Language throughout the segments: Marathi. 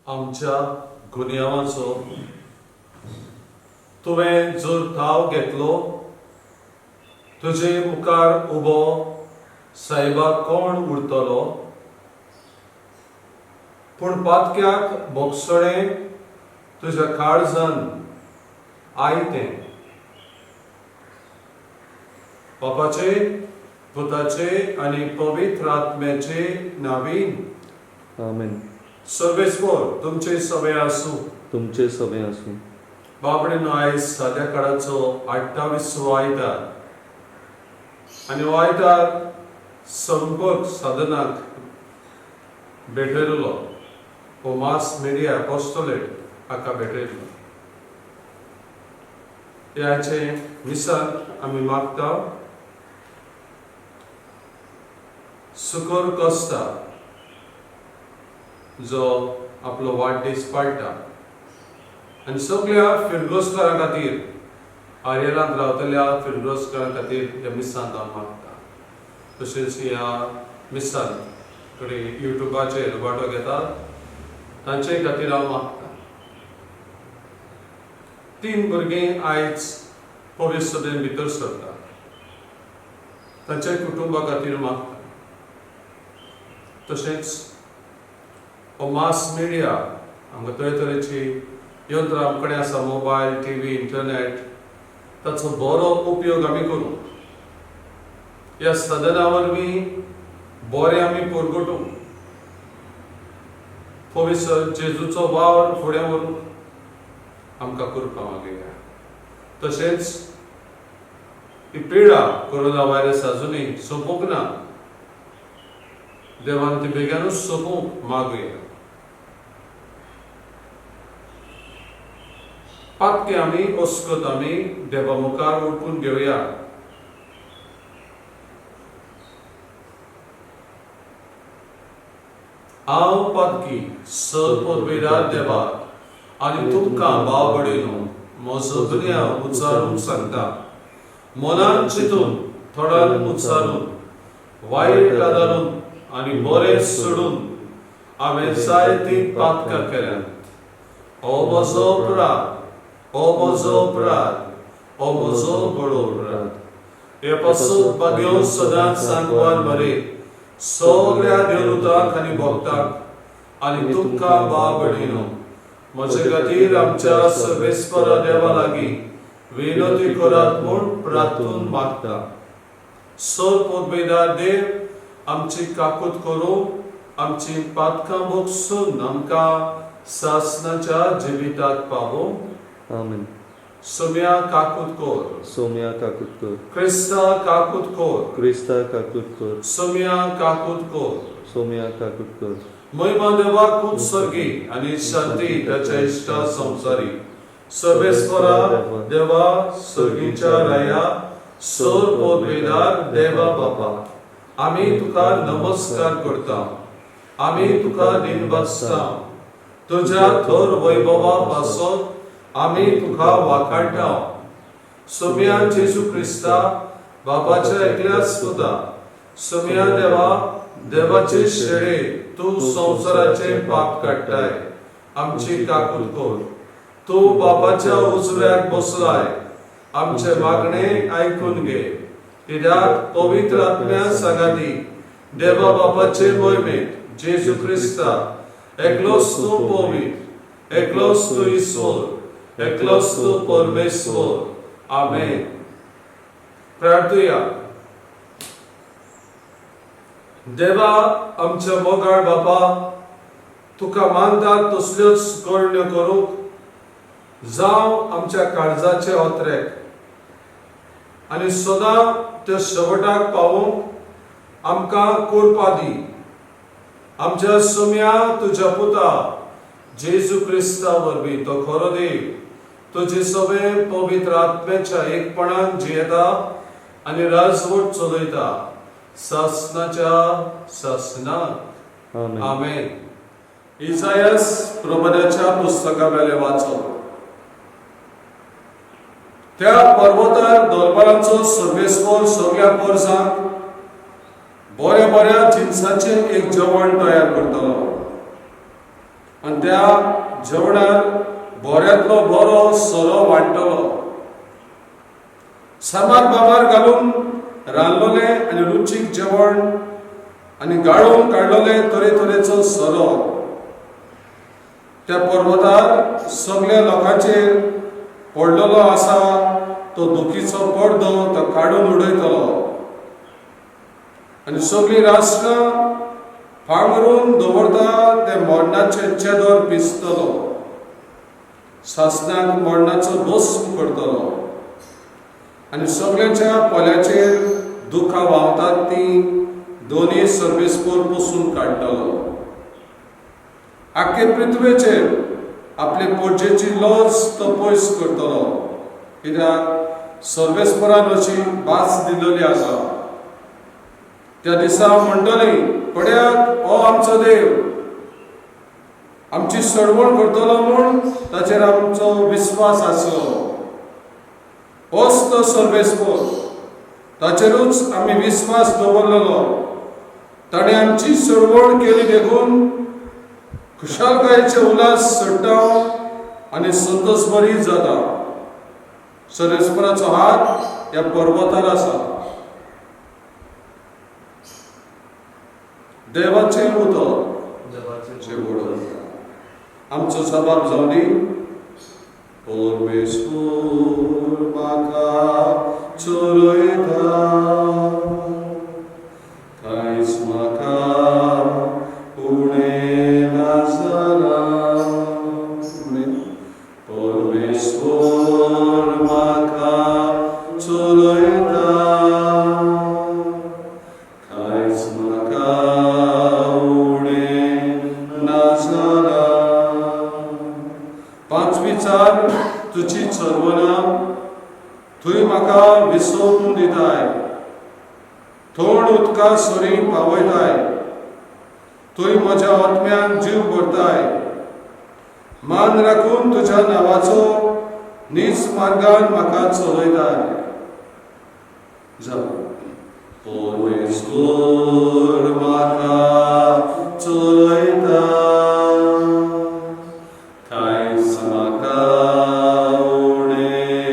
आमच्या गुन्यांवाचो तुवें जर ठाव घेतलो, तुजे मुखार उबो सायबाक कोण उरतलो? पूण पातक्याक बोगसोडें तुज्या काळजान आयतें. बापाचे, पुताचे आनी पवित्र आत्म्याचे नांवीन. आमेन. सर्वेस्पर तुमचे सवे आसूं. तुमचे सवे आसूं. बाबडेन आयज साद्या काळाचो 28वो आयतार आनी हो आयतार संपर्क साधनाक भेटयलो. हो मास मिडिया अपोस्टोलेट हाका भेटयलो. ह्याचे मिसाल आमी मागता. सुकोर कोस्ता जो आपलो वाडदीस पाळटा आनी सगळ्या फिरगोसकारां खातीर, आर्यलांत रावतल्या फिरगोसकारां खातीर ह्या मिसांत हांव मागता. तशेंच ह्या मिसाल कडेन युट्यूबाचेर वांटो घेतात तांचे खातीर हांव मागता. 3 भुरगीं आयज पवित्र सभेन भितर सरता, तांच्या कुटुंबा खातीर मागता. तशेंच हो मास मिडिया आमकां तरेतरेची यंत्रां आमचे कडेन आसा, मोबायल, टीव्ही, इंटरनेट, ताचो बरो उपयोग आमी करूं. ह्या साधना वरवीं बरें आमी परगटूं. पवित्र जेजूचो वावर फुडें व्हरूं आमकां करपाक मागया. तशेंच ही पिडा कोरोना व्हायरस आजुनूय सोंपूंक ना. देवान ती बेगीनूच सोंपूंक मागया. पातके आमी ओस्कोत आमी देवा मुखार उठून घेवया. हांव पातकी सरपदवीदार देवा आनी तुमकां भाव भयणीनो म्हजो दुनिया उच्चारून सांगता. मनान चिंतून, थोडान उच्चारून, वायट आदारून आनी बरें सोडून हांवें जायतीं पातकां केल्यात. हो म्हजो अपराध, हो म्हजो अपराध, हो म्हजो बडो अपराध. हे पासून भाग्यो सदांच सांगवार बरे सगळ्या देवदूतांक आनी भक्तांक आनी तुमकां भाव भयणीनो म्हजे खातीर आमच्या सर्वेस्परा देवा लागीं विनंती करात म्हूण प्रार्थून मागता. सरपदवीदार देव आमची काकूट करूं, आमची पातकां भोगसून आमकां सासणाच्या जिविताक पावों. आमेन. सोम्या काकूट कोर. सोम्या काकूट कर. क्रिस्ता काकूट कोर. क्रिस्ता काकूट कर. सोम्या काकूट कोर. सोम्या काकूट कर. महिमा देवाक उत्सर्गी आनी शांती ताच्या इश्टा संसारी सर्वेस्परा देवा सर्गीच्या राया सरपदवीदार देवा बापा, आमी तुका नमस्कार करता. आमी तुका दिनबसता. तुज्या थोर वैभवा पासत आमी तुका वाखाणटा. सोम्या जेजू क्रिस्ता बापाच्या एकल्याच पुता, सोम्या देवा देवाचे शेळे तू संसाराचे पाप काडटाय. आमची काकूट कोर. तू बापाच्या उजव्याक बसलाय. आमचे मागणे आयकून घे. कित्याक पवित्र आत्म्या सांगाती देवा बापाचे मोहिमेत जेजू क्रिस्ता एकलोच तू पवित्र, एकलोच तू ईश्वर, एकलोच तू परमेश्वर. आमेन. प्रार्थुया. देवा आमच्या मोगाळ बापा, तुका मानतात तसल्योच गण्य करूंक जावं आमच्या काळजाचे ओत्रेक आनी सदां त्या शेवटाक पावूंक आमकां करपा दी. आमच्या सोम्या तुज्या पुता जेजू क्रिस्ता वरवीं तो खरो देव तुजे सवे पवित्र आत्म्याच्या एकपणान जियेता आनी राजवट चलयता सासणाच्या सासनाक. आमेन. आमेन. इसायास प्रवक्त्याच्या पुस्तकावेले वाचप. त्या पर्वतार दरबाराचो सर्वेस्पर सगळ्या परसांक बऱ्या बऱ्या जिन्साचें एक जेवण तयार करतलो आनी त्या जेवणार बऱ्यांतलो बरो सोरो वांटलो. सामार बाबार घालून रांदलोले आनी रुचीक जेवण आनी गाळून काडलोले तरेतरेचो सोरो त्या पर्वतार सगळ्या लोकांचेर पडलेलो आसा तो दुखीचो पडदो तो काडून उडयतलो आनी सगळीं राष्ट्रां पांगरून दवरता ते मरणाचे चेदर पिसतलो. सासणाक मरणाचो भस्म करतलो आनी सगळ्यांच्या पोल्याचेर दुखां व्हांवतात ती दोनी सर्वेस्पर पुसून काडटलो. आख्खे पृथ्वेचेर आपले पोटचेची लज तो पयस करतलो, कित्याक सर्वेस्परान अशी भास दिल्ली आसा. त्या दिसा म्हणटली, पळयात हो आमचो देव, आमची सडवण करतलो म्हूण ताचेर आमचो विस्वास आसलो. होच तो सर्वेस्पर, ताचेरूच आमी विस्वास दवरलेलो. ताणें आमची सडवण केली देखून खुशालकायेचे उल्हास सडटा आनी संतोश बरी जाता. सर्वेस्पराचो हात ह्या पर्वतार आसा. देवाचें उतर आमचो सबाब जावन दी. परमेश्वर म्हाका चलयता, कांयच म्हाका उणें ना जालां. परमेश्वर म्हाका चलयता, कांयच म्हाका उणें ना जालां. पांचवीचार तुजी चरवना थंय म्हाका विसवून दिताय. थोड उदका सोरी पावयताय, थंय म्हज्या आत्म्यान जीव भरताय. मान राखून तुज्या नांवाचो नीच मार्गान म्हाका चलयताय. परमेश्वर म्हाका चलयता, कांयच म्हाका उणें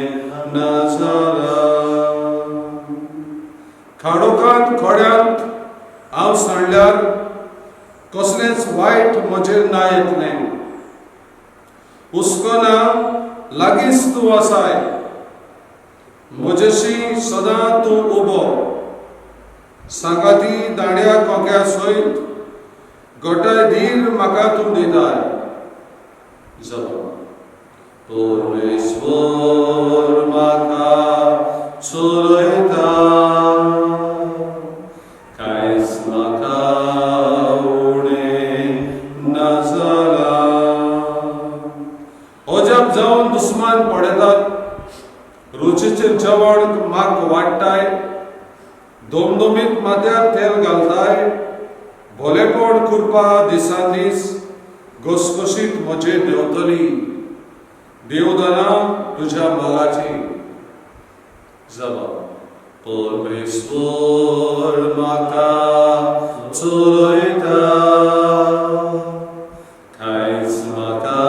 ना जालां. खाडोकांत खोड्यांत हांव सांडल्यार कसलेंच वायट म्हजेर ना येतलें. हुस्को ना, लागींच तूं आसाय. म्हजेशी सदां तूं उबो. सांगाती दांड्या कोंक्या सयत गोठाय धीर म्हाका तूं दिताय. परमेश्वर म्हाका चलयता, कांयच म्हाका उणें ना जालां. अजाप जावन दुस्मान पडयतात, रुचीचें जेवण म्हाका वाडटाय. दोमदोमीत माथ्यार तेल घालताय. भोलेपण कृपा दिसान दीस घसघशीत म्हजे देंवतली. देवदाना तुज्या मोलाची. परमेश्वर म्हाका चलयता, कांयच म्हाका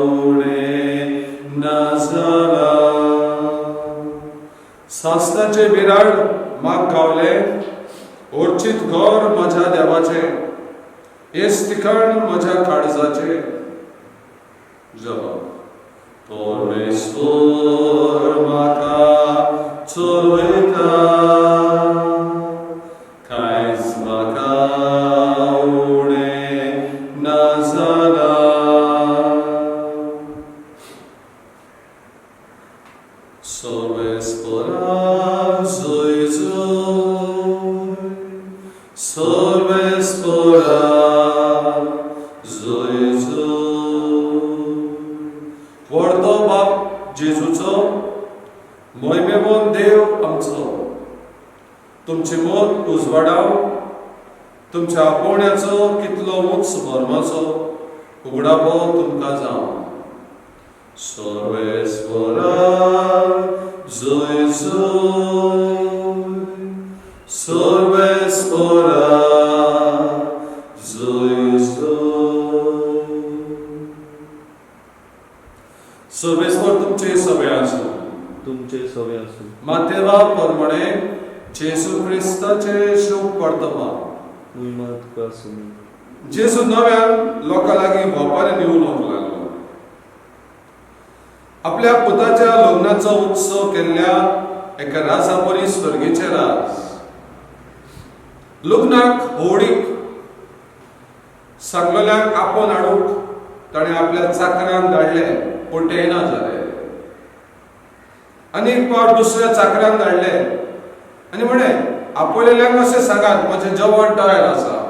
उणें ना जालां. सासणाचे बिराड म्हाका गावलें. ओर्चीत घर म्हज्या देवाचें, हेच ठिकाण म्हज्या काळजाचें. परमेश्वर म्हाका चलयता, कांयच म्हाका उणें ना जालां. सर्वेस्परा जय जय, सर्वेस्परा जय जय. व्हडलो बाप जेजूचो, मोहिमेवन देव आमचो, तुमचे मोग उजवाडाव. तुमच्या आपोवण्याचो कितलो उंच भरमाचो उगडापो तुमकां जावं. सर्वेस्परा जय जय, सर्वेस्परा जय जय. तुमचे सवे आसूं. मातेवा प्रमाणे जेसू क्रिस्ताचे शुभ वर्तमान उमा तुका आसूं. जेसू नव्यान लोकां लागीं भोंवपार निवडूंक लागलो. आपल्या पुताच्या लग्नाचो उत्सव केल्ल्या एका राजा परी स्वर्गीचे राज. लग्नाक होडीक सगळ्यांक आपोवन हाडूंक ताणें आपल्या चाकरांक धाडले, पूण ते येना जाले. आनी एक फावट दुसऱ्या चाकरांक धाडले आनी म्हणें आपयलेल्यांक अशें सांगात म्हजें जेवण तयार आसा.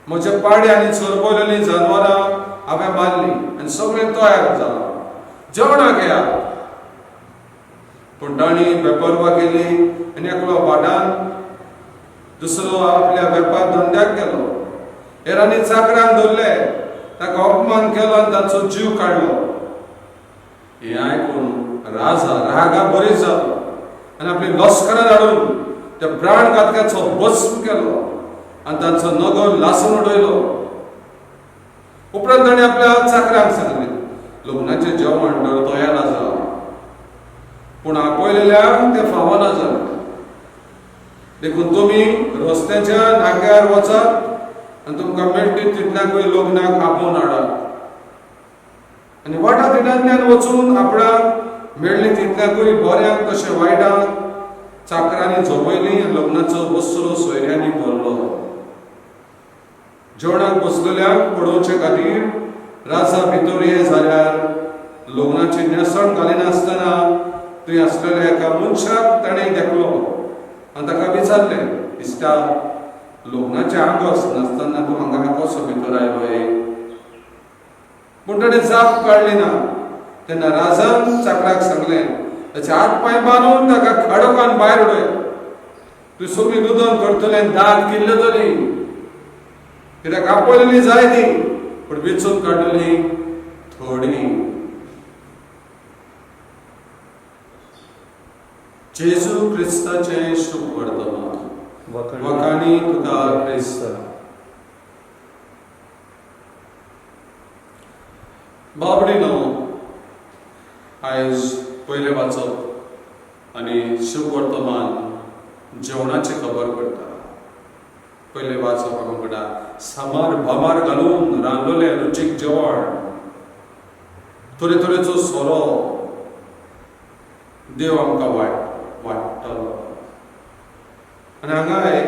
म्हजे पाडे आनी चरपयलेलीं जानवरां हांवें मारलीं आनी सगळें तयार जालां, जेवणाक येयात. पूण तांणी बेपरवा केली आनी एकलो भाटान दुसरो आपल्या वेपार धंद्याक गेलो. हेरांनी चाकरांक धरले, ताका अपमान केलो आनी ताचो जीव काडलो. हें आयकून राजा रागा बरी जालो आनी आपली लश्करां धाडून त्या प्राणघातकाचो भस्म केलो आनी ताचो नगो लासून उडयलो. उपरांत ताणें आपल्या चाकरांक सांगलें, लग्नाचें जेवण तर तयार आसा, पूण आपयलेल्यांक तें फावना जालें. देखून तुमी रस्त्याच्या नाक्यार वचात आनी तुमकां मेळटा तितल्याकूय लग्नाक आपोवन हाडात. आनी वाटा तिनांतल्यान वचून आपणाक मेळ्ळी तितल्याकूय बऱ्याक तशें वायटाक चाकरांनी झोपयलीं आनी लग्नाचो बसरो सोयऱ्यांनी भरलो. जेवणाक बसलेल्यांक पळोवचे खातीर राजा भितर ये जाल्यार लग्नाची न्हेसण घालिनासतना थंय आसलेल्या एका मनशाक ताणें देखलो आनी ताका विचारलें, इश्टा, लग्नाचें आंगस नासतना तूं हांगा कसो भितर आयलो? पूण ताणें जाप काडली ना. तेन्ना राजान चाकराक सांगलें, ताचे हात पांय बांदून ताका खडकान भायर उडय. तूं सगळीं न्हिदोन करतलें, दात किल्ले तरी, कित्याक आपयलेली जाय ती, पूण वेचून काडलेली थोडी. जेजू क्रिस्ताचें शुभ वर्तमान. वखाणी तुका क्रिस्त. बाबडीनो, आयज पयलें वाचप आनी शुभ वर्तमान जेवणाची खबर पडटा. पयलें वाचप आमकां सामार भामार घालून रांदलेलें रुचीक जेवण, तरेतरेचो सोरो देव आमकां वाडटलो. आनी हांगाय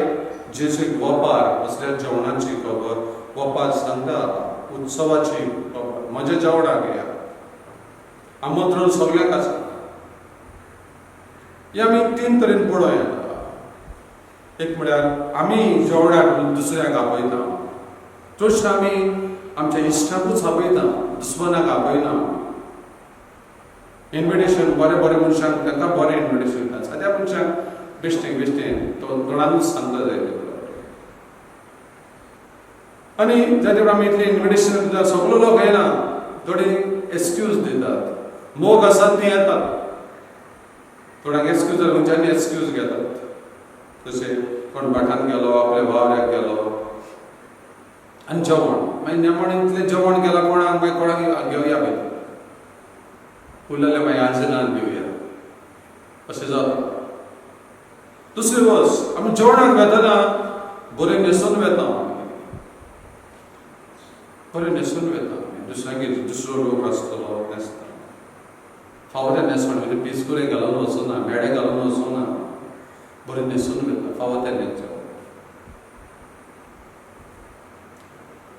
जेजूक वपार असल्या जेवणाची खबर वपार सांगता, उत्सवाची खबर. म्हज्या जेवणाक येया, आमंत्रण सगळ्यांक आसा. हें आमी 3 तरेन पळोवं येता. एक म्हळ्यार आमी जेवणाक दुसऱ्यांक आपयता. चडशे आमी आमच्या इश्टांकूच आपयता, दुस्मानाक आपयना. इन्विटेशन बरें मनशांक ताका बरें इन्विटेशन दिता, साद्या मनशाक बेश्टें तोंडानूच सांगता जाय. आनी जाल्यार आमी इतलें इन्विटेशन दिता, सगळो लोक येना, थोडी एक्सक्यूज दितात. मोग आसात ती येतात, थोड्यांक एक्सक्यूज जाल्यार खंयच्यानी एक्सक्यूज घेतात. जशें कोण भाटान गेलो, आपल्या भावऱ्याक गेलो, आनी जेवण मागीर नेमाणें इतलें जेवण केलां कोणाक, मागीर कोणाक घेवया पळय, उरलेलें मागीर आजनान घेवया, अशें जाता. दुसरी वस्त, आमी जेवणाक वेतना बरें न्हेसून वेता. बरें न्हेसून वेता. दुसऱ्यागेर दुसरो लोक आसतलो न्हेसता. फावो तें न्हेसण म्हणजे पिसकुरे घालून वचना, मेडे घालून वचना, बरें न्हेसून वेता. फावो तें न्हेसता.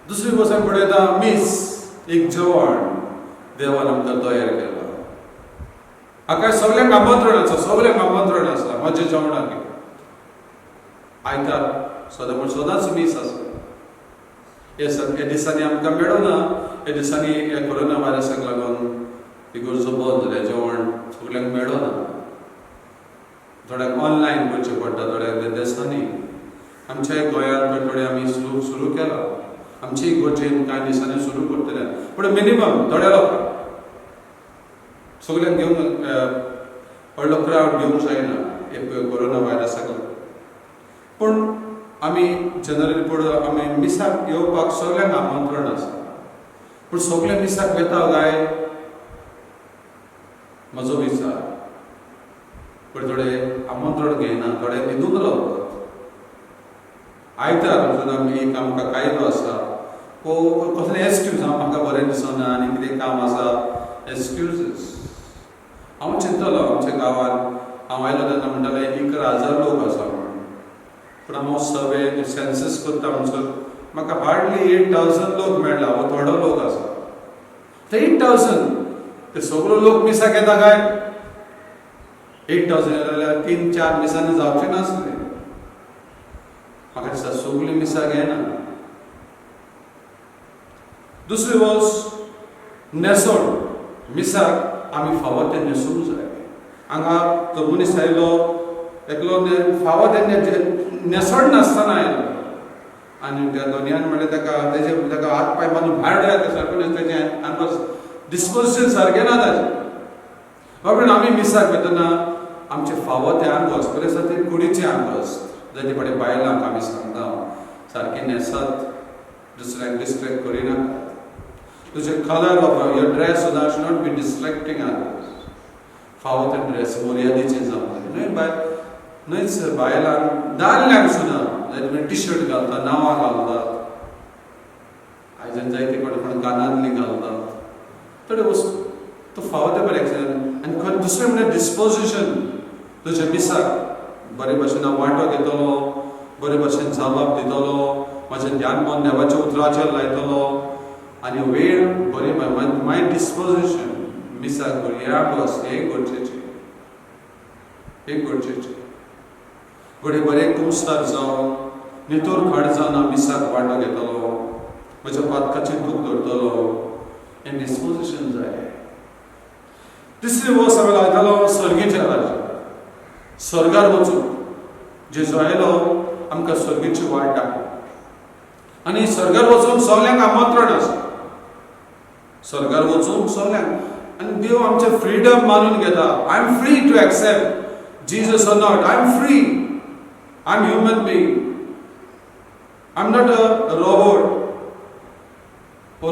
दुसरी वस्त आमी पळयता, मीस, एक जेवण देवान आमकां तयार केला. हाका सगळ्यांक आमंत्रण आसा. म्हज्या जेवणाक आयतार सदांच मीस आसा. हे दिसांनी आमकां मेळना. हे दिसांनी ह्या कोरोना वायरसाक लागून इगर्जो बंद जाल्या, जेवण सगळ्यांक मेळना. थोड्यांक ऑनलायन करचें पडटा, थोड्यांक देसांनी. आमच्या गोंयांत थोडे आमी सुरू केला. आमची इगर्जेन कांय दिसांनी सुरू करतले, पूण मिनिमम थोड्या लोकांक, सगळ्यांक घेवंक व्हडलो क्रावड घेवंक जायना हे कोरोना वायरसाक लागून. पूण आमी जनरली पळोवं, आमी मिसाक येवपाक सगळ्यांक आमंत्रण आसा. पूण सगळे मिसाक वेता काय म्हजो विचार पण थोडे आमंत्रण घेयना थोडे न्हिदून रावतात आयतार सुद्दां एक आमकां कायदो आसा कसले एक्सक्यूज म्हाका बरें दिसना आनी कितें काम आसा एक्सक्यूजीस हांव चिंतलो आमच्या गांवांत हांव आयलो तेन्ना म्हणटाले 11,000 लोक आसा म्हणून पूण हांव सर्वे सेन्सस करता म्हणसर म्हाका हार्डली 8,000 लोक मेळ्ळा हो थोडो लोक आसा ते 8,000 ते सगळो लोक मिसाक येता काय 8,000 जाल्यार 3-4 मिसांनी जावचें नासलें म्हाका दिसता सगळीं मिसाक येना दुसरी वस्त न्हेसोण मिसाक आमी फावो तें न्हेसूंक जाय हांगा तो मनीस आयलो एकलो फावो तें न्हेसोण नासतना आयलो आनी त्या दोनयान म्हणलें ताका हात पांय बांदून भायर डोळ्याक सारकें तेजें आमकां डिस्पोजिशन सारकें ना ताजें बाबडे आमी मिसाक वयतना आमचे फावो ते आंगोस बरे आसा ते कुडीचे आंगोस जाय ते पडे बायलांक आमी सांगता सारके न्हेसात दुसऱ्यांक डिस्ट्रॅक्ट करिनाकात तुजे कलर ऑफ युअर ड्रेस सुद्दां should not be distracting others फावो ते ड्रेस मर्यादेचें जावं जाय न्हयच बायलांक दादल्यांक सुद्दां जाय तुमी टी शर्ट घालता नांवां घालतात आयजन जायते कोण कानांतली घालतात थोडे वस्तू तो फावो ते बरें आनी खंय दुसरें म्हणल्यार डिस्पोजिशन तुज्या मिसाक बरे भशेन हांव वांटो घेतलो बरे भशेन जबाब दितलो म्हजें ध्यान मन देवाच्या उतराचेर लायतलो आनी वेळ बरी माय डिस्पोजिशन मिसाक बरी बस एक गरजेचें घडये बरें कुमस्तार जावन नितोर खड जावन हांव मिसाक वांटो घेतलो म्हज्या पातकाचेर दूख धरतलो हें डिस्पोजिशन जाय तिसरी वस्त हांवें लायतालो सर्गेचें राज्य स्वर्गार वचून जेजू आयलो आमकां स्वर्गेची वाट दाखोवंक आनी स्वर्गार वचून सगल्यांक आमंत्रण आसा स्वर्गार वचूंक सगल्यांक आनी देव आमचें फ्रीडम मानून घेता I am free to accept Jesus or not I am free I am human being I am not a robot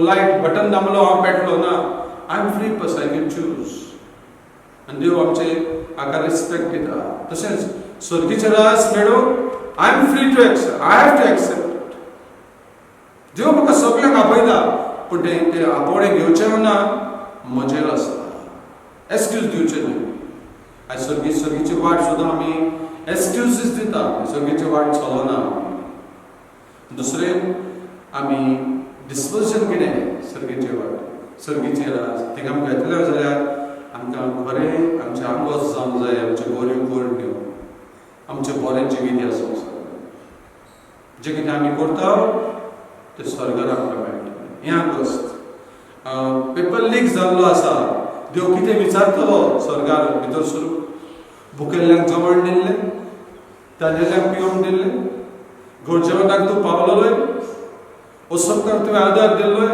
light button दामलो हांव पेटलो ना I am free person I can choose आनी देव आमचे हाका रिस्पेक्ट दिता तशेंच स्वर्गीचे राज मेळोवंक I am free to accept I have to accept देव म्हाका सगळ्यांक आपयता पूण ते आपोवणे घेवचें ना म्हजेर आसता एक्सक्यूज दिवचे न्हय आयज सर्गीची वाट सुद्दां आमी एक्सक्यूजीस दिता सर्गीची वाट चलना दुसरें आमी डिस्पोजिशन कितें सर्गीची वाट सर्गीची राज थिंगा आमकां घेतलें जाल्यार आमकां बरें आमचें आंगोस जावंक जाय आमच्यो बऱ्यो करण्यो आमचें बरें जिवीत ह्या संवसारांत जें कितें आमी करता तें स्वर्गार आमकां मेळटा हें आंगोस्त पेपर लीक जाल्लो आसा देव कितें विचारतलो स्वर्गार भितर सरून भुकेल्ल्यांक जेवण दिल्लें ताजेल्यांक पिवण दिल्लें घरजेवणाक तूं पावलोय वसपकाक तुवें आदार दिल्लोय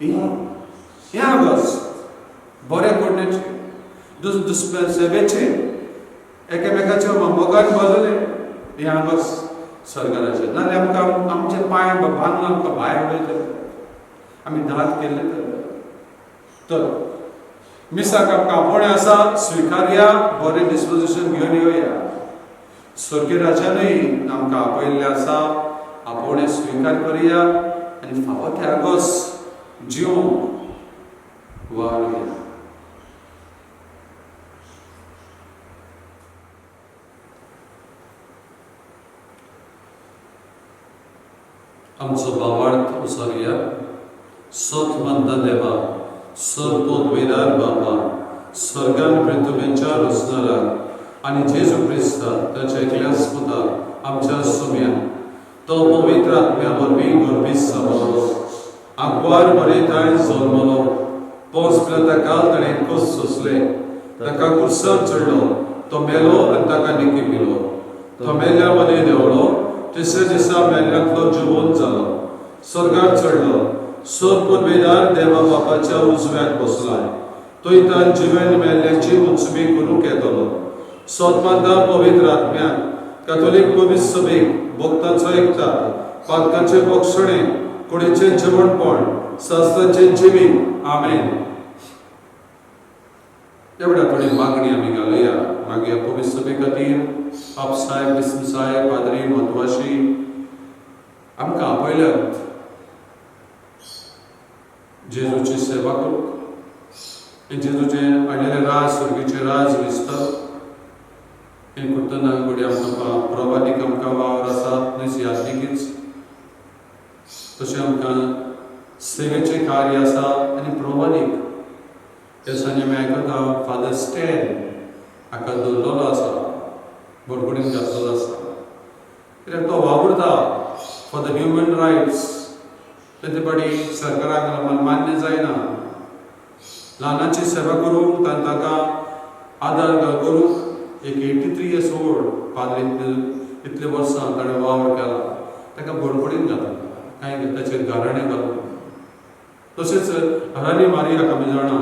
हें आंगोस्त बरें करण्याचें सेवेचें एकामेकाच्या मोगान बसलें हें आंगोस्त स्वर्गाराचें नाजाल्यार आमकां आमचे पांय बांदून आमकां भायर उडयले आमी दाद केल्ले तर मिसाक आमकां आपोवणें आसा स्विकारया बरें डिस्पोजिशन घेवन येवया स्वर्गीय राजानूय आमकां आपयल्लें आसा आपोवणें स्विकार करया आनी फावो ते आगोस्त जिवंक वावरया आमचो भावार्थ उसरया सत मंद देवा सर्पोद्वेदार बाबा स्वर्गान पृथ्वींच्या रचणाराक आनी जेजू क्रिस्ता ताच्या एकल्याच पुताक आमच्या सुम्यान तो पवित्र आत्म्या वरवीं गर्भीत जालो आंकवार बरयताय जल्मलो पोंच काल ताणें कस सोंसले ताका कुर्सार चडलो तो मेलो आनी ताका निकिमिलो तो मेल्या मदीं देंवलो तिसऱ्या दिसा मेल्ल्यांतलो जिवंत जालो स्वर्गार चडलो सर्पोद्वेदार देवा बापाच्या उजव्याक बसलाय तो इतान जिवेन मेल्ल्यांची उंचबी करूंक येतलो सोदमांदा पवित्र आत्म्याक कॅथोलीक पवित्र सभेक भक्तांचो एकता पातकांचे पक्षणे कुडीचें जेवणपण शास्त्राचें जिवीत आमेन एवढ्या थोडी मागणी आम्ही घालूया मागे पवित्र सभे खातीर आपसाहेब बिस्मसाहेब पाद्री म्हत्वाशी आमकां आपयल्यात जेजूची सेवा करूंक जेजूचे हाडलेले राज स्वर्गीचे राज विस्तार हे करतना घडी आमकां प्रभातीक आमकां वावर आसात न्हय यादीकीच तशें आमकां सेवेचे कार्य आसा आनी प्रभातीक ह्या दिसांनी आमी आयकता फादर स्टॅन हाका दवरलेलो आसा बडबडीन घातलेलो आसा कित्याक तो वावुरता फॉर द ह्युमन रायट्स ते पाटी सरकाराक मान्य जायना ल्हानाची सेवा करूंक ताका आदार करूंक एक 83 years old फादर इतले वर्सां ताणें वावर केला ताका बडबडीन घातला कांय ताचेर गाराणें घालून तशेंच हरानी मारियाक आमी जाणा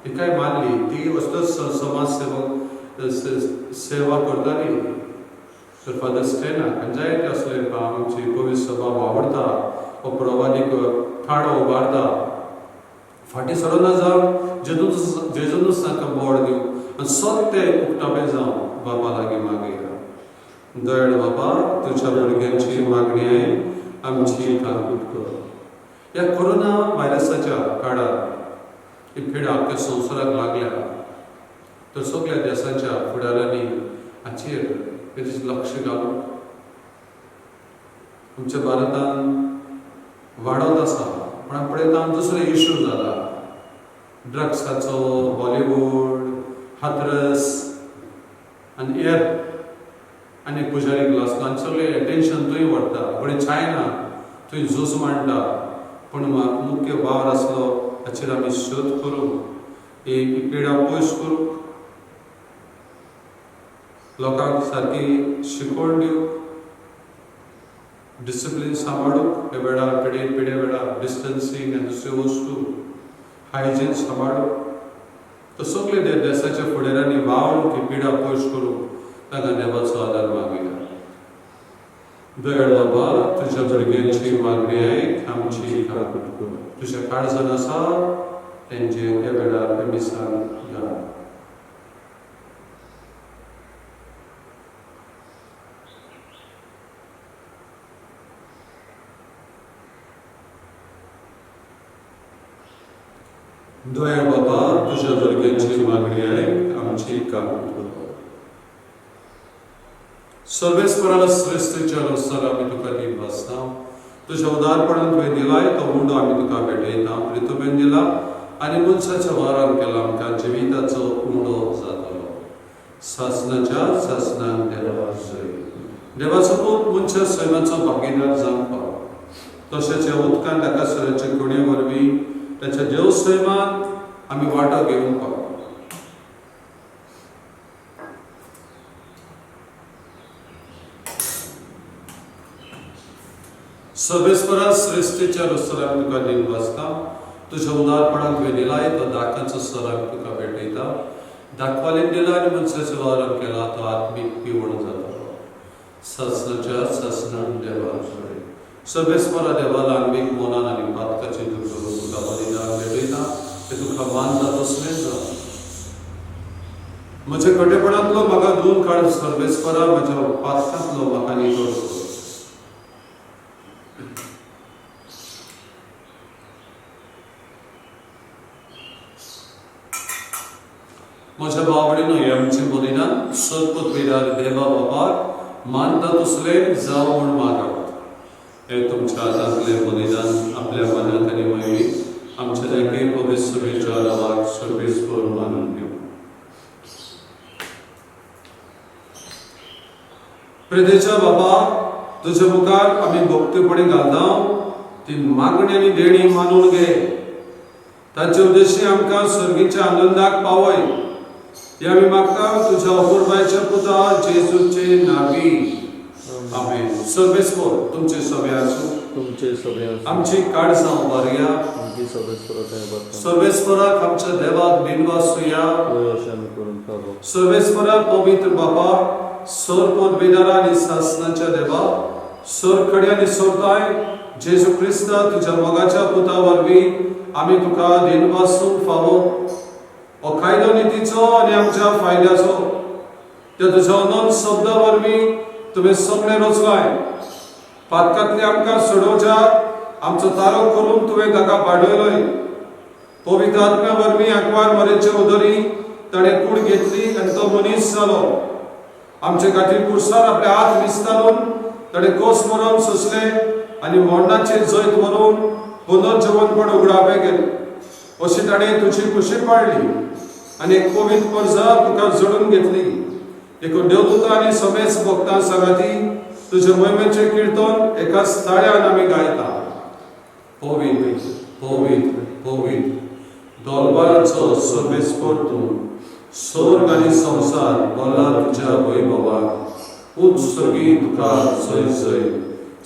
ती काय मारली ती वस्तूच समाज सेवा करताली तर फादर स्टॅनाक आनी जायते असले आमची पवित्र सभा वावरता हो प्रभातीक थाडो उबारता फाटीं सरोना जावन जेजूनच ताका बोड दिवं आनी सत्य उक्ताबे जावं बाबा लागीं मागया दयाळ बाबा तुज्या भुरग्यांची मागणी आहे आमची काकूट कर ह्या कोरोना व्हायरसाच्या काळात ही पिड आख्या संवसाराक लागल्या तर सगळ्या देशाच्या फुडाऱ्यांनी हाचेर तेजेर लक्ष घालून आमच्या भारतान वाडत आसा पण आमी पळयता दुसरे इश्यू जाला ड्रग्साचो बॉलिवूड हाथरस आनी एअर आनी पुजारी क्लास तांचें सगळें एटेन्शन थंय वता फुडें चायना थंय झूज मांडटा पूण मुख्य वावर आसलो हाचेर आमी शोध करूंक ही पिडा पयस करूंक लोकांक सारकी शिकवण दिवंक डिसिप्लीन सांबाळूंक हे वेळार पिडे वेळार डिस्टन्सींग आनी दुसऱ्यो वस्तू हायजीन सांबाळूंक तो सगळे देशाच्या फुडाऱ्यांनी वावरूंक ही पिडा पयस करूंक ताका देवाचो आदार मागया दयाळ बाबा तुज्या भुरग्यांची मागणी आयक आमची काकूट कर तुज्या काळजान आसा तेंचे ह्या वेळार मिसाल घाल दयाळ बाबा तुज्या भुरग्यांची मागणी आयक आमची काकूट कर सर्वेस्पराला श्रेष्ठच्या रस्त्यार आमी तुका दीत बसता तुज्या उदारपणान तुवें दिलाय तो उंडो आमी तुका भेटयता आनी तुवें दिला आनी मनशाच्या वारान केला आमकां जिविताचो उंडो जातलो सासणाच्या सासणान देवाचो पूत मनशा सैमाचो भागीदार जावंक पाव तशेंच ह्या उदकान ताका सराचे कोणे वरवीं ताच्या देव सैमात आमी वांटो घेवंक पाव सर्वेस्परा श्रेष्ठीच्या रस्त्यार आमी तुका दीत बसता तुज्या उदारपणान तुवें दिलाय तो दाखाचो सर आमी तुका भेटयता दाखवालेन दिला आनी मनशाच्या वारान केला तो आत्मीक पिवण जातलो सासणाच्या सासणान देवा सर्वेस्परा देवा ल्हानवीक मोनान आनी पातकाची तुका बलिदान भेटयता ते तुका मानता तसलें जावं म्हज्या कटेपणांतलो म्हाका दून काड सर्वेस्परा म्हज्या पातकांतलो म्हाका नितळ कर म्हज्या बावडीनो हे आमचें बलिदान सत्पथविरार देवा बापाक मानता तसलें जावं म्हूण मागप हे तुमच्या हातांतलें बलिदान आपल्या मनांत आनी वयली आमच्या देखीक पवित्र सभेच्या आदाराक सर्वेस्पर मानून घेवं प्रेदेच्या बाबा तुज्या मुखार आमी भक्तीपणी घालता ती मागणी आनी देणी मानून घे ताचे उद्देशी आमकां सर्गीच्या आनंदाक पावय हे आमी मागता तुज्या अपुरबायच्या पुता जेजूचे नावी आमेन सर्वेस्पर तुमचे सभे आसूं तुमचे सगळे आमची काळजां उबारया आमची सर्वेस्पराक सर्वेस्पराक आमच्या देवाक दिनवासूया आमी करून खावो सर्वेस्परा पवित्र बापा सर पदवीदार आनी सासणाच्या देवा सर खडे आनी सोरताय जेजू क्रिस्ता तुज्या मोगाच्या पुता वरवीं आमी तुका दिनवासूंक फावो हो कायदो नितीचो आनी आमच्या फायद्याचो ते तुज्या अनंत शब्दा वरवीं तुवें सगळें रचलाय. पातकांतली आमकां सोडोवच्याक आमचो तारो करून तुवें ताका पाडयलोय. पवित्र आत्म्या वरवीं आंकवार मरेचे उदरी ताणें कूड घेतली आनी तो मनीस जालो. आमचे खातीर कुर्सार आपले हात विस्तारून ताणें कोस मरून सोंसले आनी मरणाचे जैत व्हरून पुनर्जीवनपण उगडावे गेले. अशी ताणें तुजी खुशी पाळली आनी एक पवित्र पर्जा तुका जोडून घेतली. देखून देवदूतां आनी समेस्त भक्तां सांगाती तुजे महिमेचें कीर्तन एकाच ताळ्यान आमी गायता. पवित्र पवित्र पवित्र दोलबाराचो सर्वेस्पर तूं, स्वर्ग आनी संवसार भरला तुज्या वैभवाक. उत्सर्गी तुका जय जय.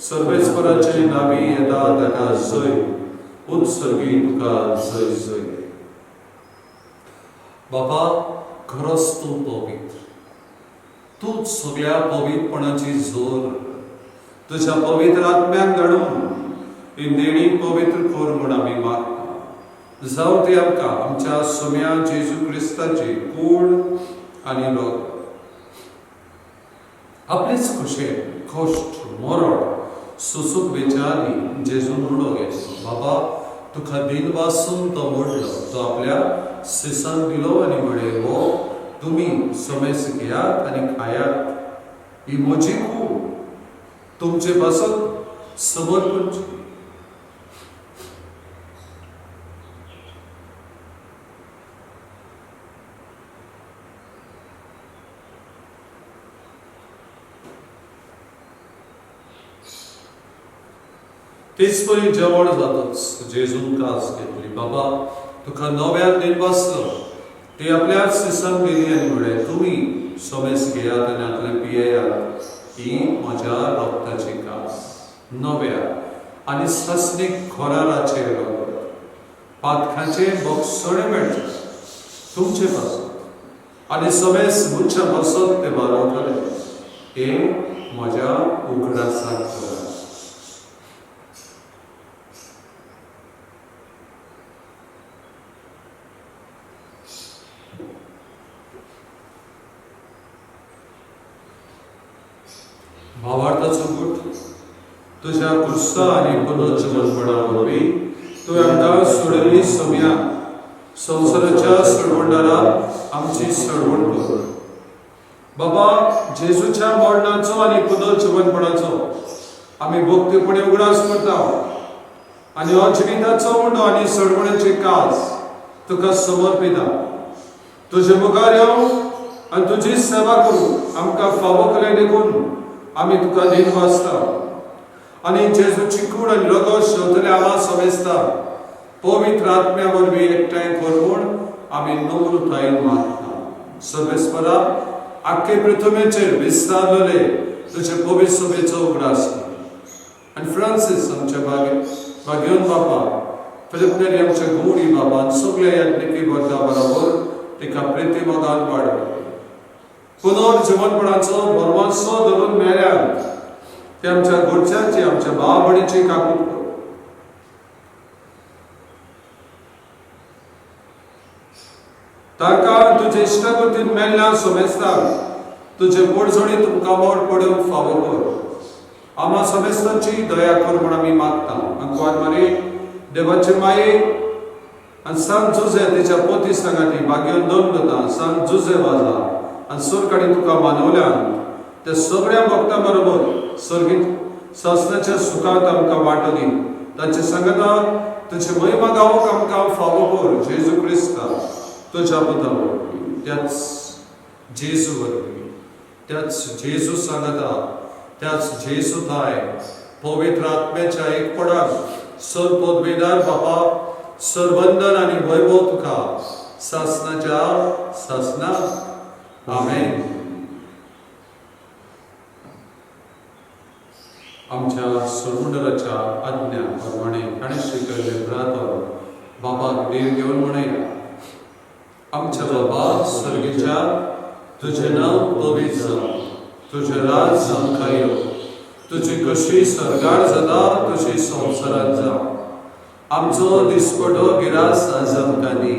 सर्वेस्पराचे नावी येता ताका जय. उत्सर्गी तुका जय जय. बाबा, खरोच तूं पवित्र. तूच सगळ्या पवित्रपणाची जोर. तुज्या पवित्र आत्म्याक धाडून ही देणी पवित्र कर म्हूण आमी मागता. जावं ती आमकां आमच्या सोम्या जेजू क्रिस्ताची कूड आनी रगत. आपलेच कुशेन कश्ट मरण सुसूक बेचारी जेजून उडो घेतलो. बाबा, तुका दिन पासून तो मोडलो, तो आपल्या सिसान दिलो आनी म्हळें, हो तुमी समेस घेयात आनी खायात. ही म्हजी कूड तुमचे पासून समर्पणची. तेच पळय जेवण जाताच जेजून कास घेतली. बाबा, तुका नव्यान दिन बसलो, ती आपल्या सिसान दिली आनी म्हळें, तुमी समेस घेयात आनी आपले पियेयात. ही म्हज्या रक्ताची कास, नव्या आनी सस्नीक खोराराचे रगत. पातकाचे बोगसणे मेळचे तुमचे पासून आनी समेस मुच्या बसत ते बारावतले. हे म्हज्या उगडासाक करा. भावार्थाचो गुट तुझ्या कुर्सा आनी पुनर्जीवनपणा वरवीं तुवें आमकां सोडिल्ली सोम्या संवसाराच्या सडवंडाराक आमची सडवण कर. बाबा, जेजूच्या मरणाचो आनी पुनर्जीवनपणाचो आमी भक्तीपणे उगडास करता आनी हो जिविताचो उंडो आनी सडवणेची कास तुका समर्पिता. तुजे मुखार येवं आनी तुजी सेवा करूं आमकां फावो केले देखून आमी तुका दिन वाचता आनी जेजूची कूड आनी रगत शेवतले आमा समेस्ता पवित्र आत्म्या वरवीं एकठांय कर म्हूण आमी नम्रतायेन मागता. सर्वेस्परा, आख्खे पृथ्वीचेर विस्तारलेले तुजे पवित्र सभेचो उगडास कर. आनी फ्रांसीस आमचे भाग्यवन बापा, फिलिप नेरी आमचे गवडी बाबा, सगळे यत्निकी वर्गा बरोबर तिका प्रिती मोगान वाडय. पुनर्जीवनपणाचो भरवंसो धरून मेळ्यान ते आमच्या घरच्यांची, आमच्या भाव भयणीची काकूट कर. ताका तुजे इश्टकृतीन मेल्ल्या समेस्ताक तुजे पडझडी तुमकां मोड पडूंक फावो कर. आमा समेस्तांची दया कर म्हूण आमी मागता. अंकवार मारी देवाचे माये आनी सांत जुजे तिच्या पोती सांगाती भाग्यवन दोन दोता सांत जुजे वाजा आनी सुरकाडी तुका मानवल्यान ते सगळ्या भक्तां बरोबर सर्गीत सासणाच्या सुखांत आमकां वांटो दी. ताचे सांगता तुजे महिमा गावूंक आमकां फावो कर. जेजू क्रिस्ता तुज्या पुता वरवीं, त्याच जेजू वरवीं, त्याच जेजू सांगता, त्याच जेजू थाय पवित्र आत्म्याच्या एकपणाक सर पदवेदार बापा सरबंदन आनी वैभव तुका सासणाच्या सासणाक. आमेन. आमच्या सरमुंडराच्या आज्ञा प्रमाणे ताणें शिकयल्लें प्रार्थना बापाक देव घेवन म्हणया. आमच्या बाबा सर्गेच्या, तुझे नाव पवित्र जावं, तुझे राज आमकां येवं, तुजी कशी सरकार जाता तशी संवसारांत जावं. आमचो दिसपटो गिरास आज आमकां दी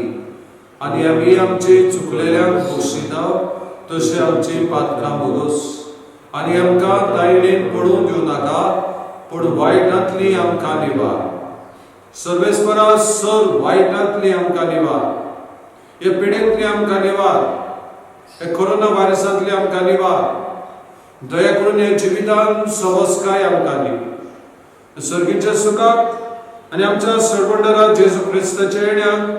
आनी आमी आमचे चुकलेल्यांक बक्षिता तशें आमची पातकां बुरोस आनी आमकां तायडेन पडूं दिवं नाका पूण वायटांतली आमकां निवार सर्वेस्परा सर वायटांतली आमकां निवार हे पिडेंतली आमकां निवार हे कोरोना व्हायरसांतली आमकां निवार दया करून हे जिवितान सवस्काय आमकां दी सर्गीच्या सुखाक आनी आमच्या सरवंडरा जेजू क्रिस्ताच्या येण्याक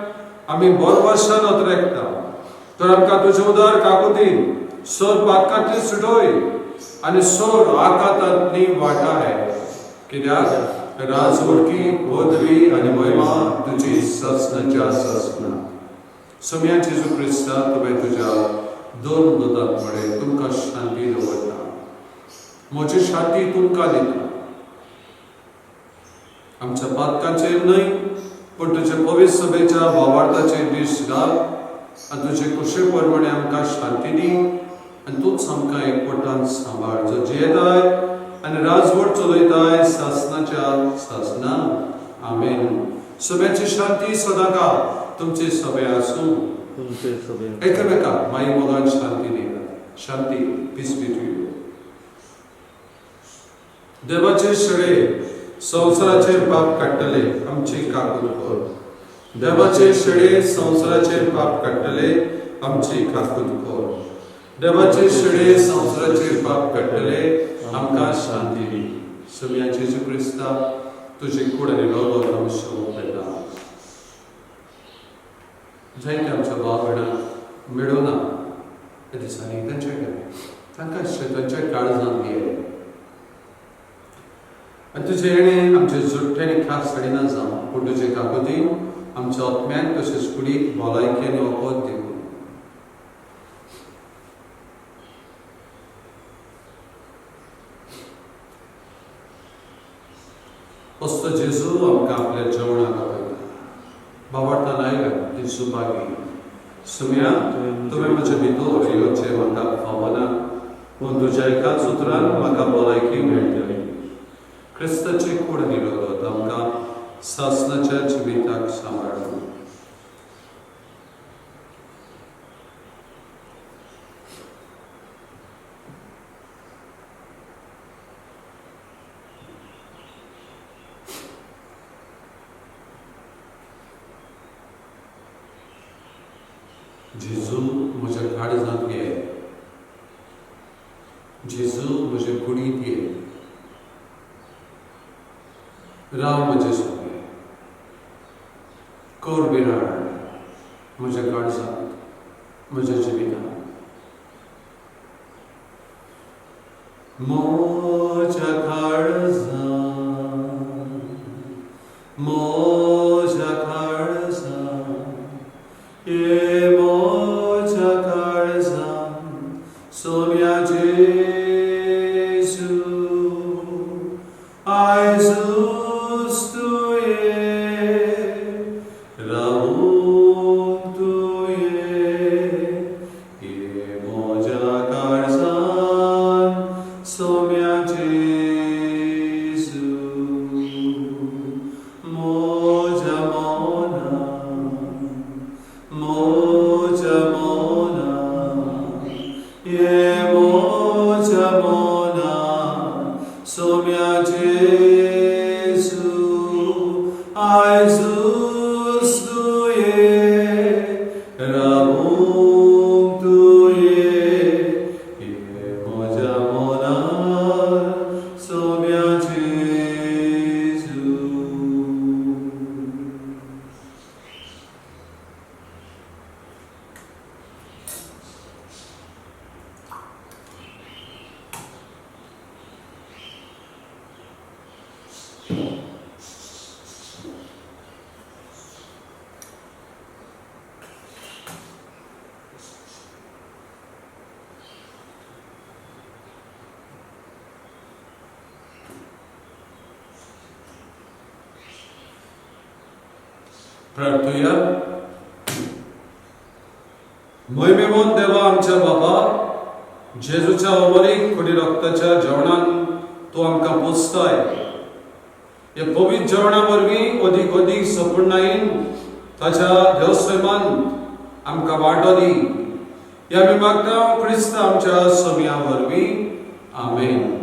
आमी बोरवाशान अत्रेकता तर आमकां तुजें उदार काकुती सर पातकांतली सुटोय आनी सर आकांतांतली वाटाय कित्याक राजवडकी पदवी आनी महिमा तुजी ससनाच्या ससना सम्या जेजू क्रिस्ता तुवें तुज्या दोन दुतांतमुळे तुमकां शांती दवरता म्हजी शांती तुमकां दिता आमच्या पातकांचेर न्हय पूण तुजे पवित्र सभेच्या वावार्थाचेर दीस घाल आनी तुजे कुशे प्रमाणे आमकां शांती दी आनी तूंच आमकां एकवटान सांबाळ जो जियेताय आनी राजवट चलयताय सासनाच्या सासना आमेन सभेची शांती सदांकाळ तुमचे सभे आसूं तुमचे सभे एकामेकाक माई मोगान शांती दियात शांती पीस बी टू यू देवाचे शेळे संवसाराचेर पाप काडटले आमची काकूत कर देवाचे शेळे संवसाराचेर पाप काडटले आमची काकूत कर देवाचे शेळे संवसाराचेर पाप काडटले आमकां शांती दी सम्या जेजू क्रिस्ता तुजे कूड आनी लोलो आमचो येता जायते आमच्या भाव भयणांक मेळूना त्या दिसांनी तांचे तांकां शेतांच्या काळजांत घे आनी तुजे येणे आमचे जुट्ट्यांनी खास साडीना जावं पूण तुजे काकुती आमच्या आत्म्यान तशेंच कुडीक भलायकी आनी वखद दिवं असतो जेजू आमकां आपल्या जेवणाक आपयता भावार्थान आयल्या ती सुभागी सुम्या तुवें म्हजे भितर येवचें म्हाका फावना पूण तुज्या एकाच उतरान म्हाका भलायकी मेळटली क्रिस्ताची कूड आनी रगत आमकां सासनाच्या जिविताक सांबाळून जेजू म्हज्या काळजांत घे जेजू म्हजे कुडींत घे राव म्हजे सोबे कोर बिराड म्हज्या काळजांत म्हज्या जिवितांत म्हज्या काळजांत म्हज्या काळजांत ये म्हज्या काळजांत सोम्या जेजू आयजूच तुये रावूंक तुये ये म्हज्या काळजांत सोम्या जेजू म्हज्या मोना ये म्हज्या मोना सोम्या जेजू आयजूच तुये रावूंक तुये ये म्हज्या मोनार सोम्या जेजू प्रार्थूया मोहिमेमोन देवा आमच्या बाबा जेजूच्या अमरीक कुडी रक्ताच्या जेवणान तूं आमकां पोसताय हे पवित्र जेवणा वरवीं अदीक अदीक संपूर्णायेन ताच्या देवस्वयमान आमकां वांटो दी. ह्या आमी मागता क्रिस्त आमच्या सव्या वरवीं. आमेन.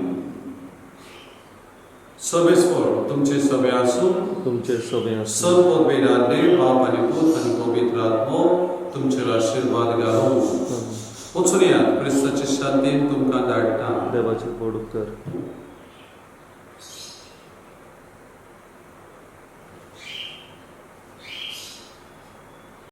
सभेस्पर तुमचे सभे आसूं. तुमचे सगळे सत पदवेदादले बाप आनी पूत आनी पवित्र आत्मो तुमचेर आशीर्वाद घालूं. वचून यात, क्रिस्ताचे शांतीन तुमकां धाडटा. देवाचे बोड कर.